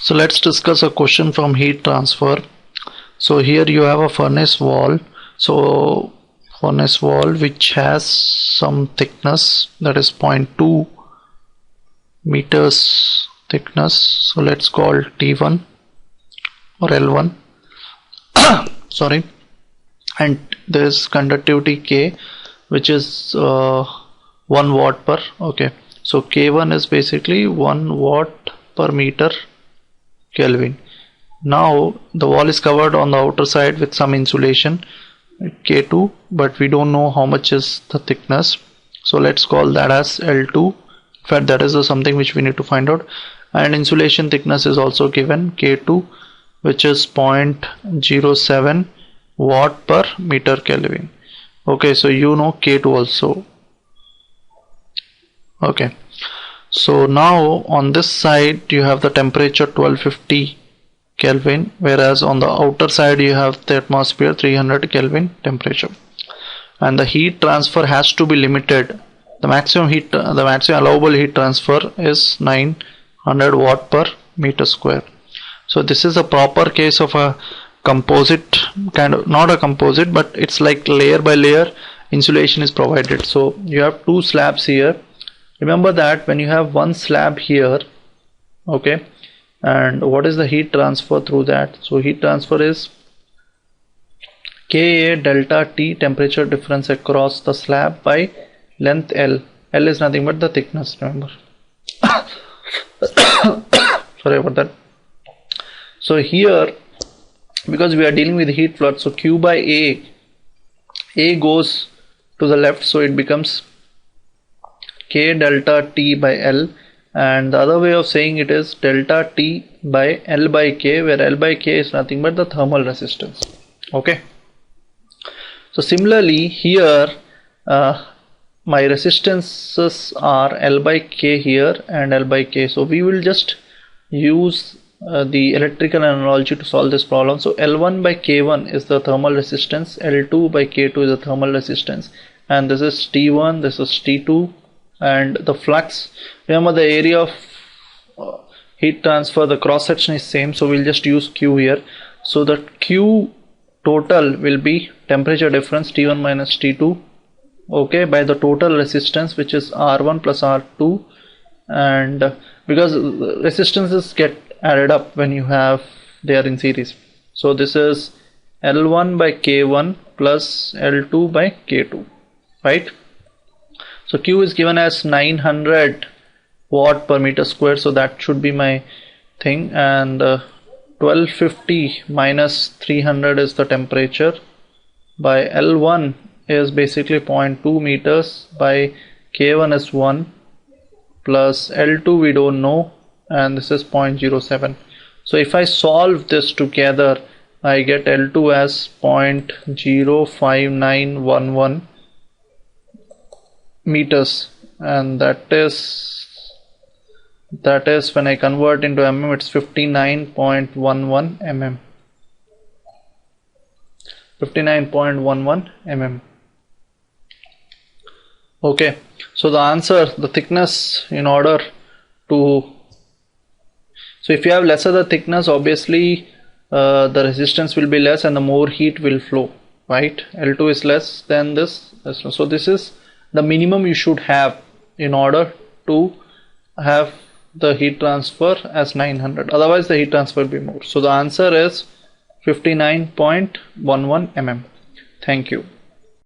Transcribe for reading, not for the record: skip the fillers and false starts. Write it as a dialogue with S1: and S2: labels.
S1: So let's discuss a question from heat transfer. So here you have a furnace wall. So furnace wall which has some thickness, that is 0.2 meters thickness. So let's call T1 or L1. Sorry. And there is conductivity K, which is 1 watt per. Okay. So K1 is basically 1 watt per meter Kelvin. Now the wall is covered on the outer side with some insulation K2, but we don't know how much is the thickness, so let's call that as L2. In fact, that is something which we need to find out. And insulation thickness is also given K2, which is 0.07 watt per meter Kelvin. Okay, so you know K2 also. Okay, so now on this side you have the temperature 1250 Kelvin, whereas on the outer side you have the atmosphere 300 Kelvin temperature, and the heat transfer has to be limited. The maximum allowable heat transfer is 900 watt per meter square. So this is a proper case of a composite kind of, not a composite, but it's like layer by layer insulation is provided. So you have two slabs here. Remember that when you have one slab here, okay, and what is the heat transfer through that? So heat transfer is Ka delta T, temperature difference across the slab, by length L. L is nothing but the thickness, remember. Sorry about that. So here, because we are dealing with heat flood, so Q by A goes to the left, so it becomes K delta T by L, and the other way of saying it is delta T by L by K, where L by K is nothing but the thermal resistance. Okay, so similarly here my resistances are L by K here and L by K, so we will just use the electrical analogy to solve this problem. So L1 by K1 is the thermal resistance, L2 by K2 is the thermal resistance, and this is T1, this is T2, and the flux, remember the area of heat transfer, the cross section is same, so we'll just use Q here. So the Q total will be temperature difference T1 minus T2, okay, by the total resistance, which is R1 plus R2, and because resistances get added up when you have they are in series, so this is L1 by K1 plus L2 by K2, right? So Q is given as 900 watt per meter square, so that should be my thing, and 1250 minus 300 is the temperature, by L1 is basically 0.2 meters, by K1 is 1, plus L2 we don't know, and this is 0.07. So if I solve this together, I get L2 as 0.05911 meters, and that is when I convert into mm, it's 59.11 mm. 59.11 mm. Okay, so the answer, the thickness, in order to, so if you have lesser the thickness, obviously the resistance will be less and the more heat will flow, right? L2 is less than this, so this is the minimum you should have in order to have the heat transfer as 900, otherwise the heat transfer will be more. So the answer is 59.11 mm. Thank you.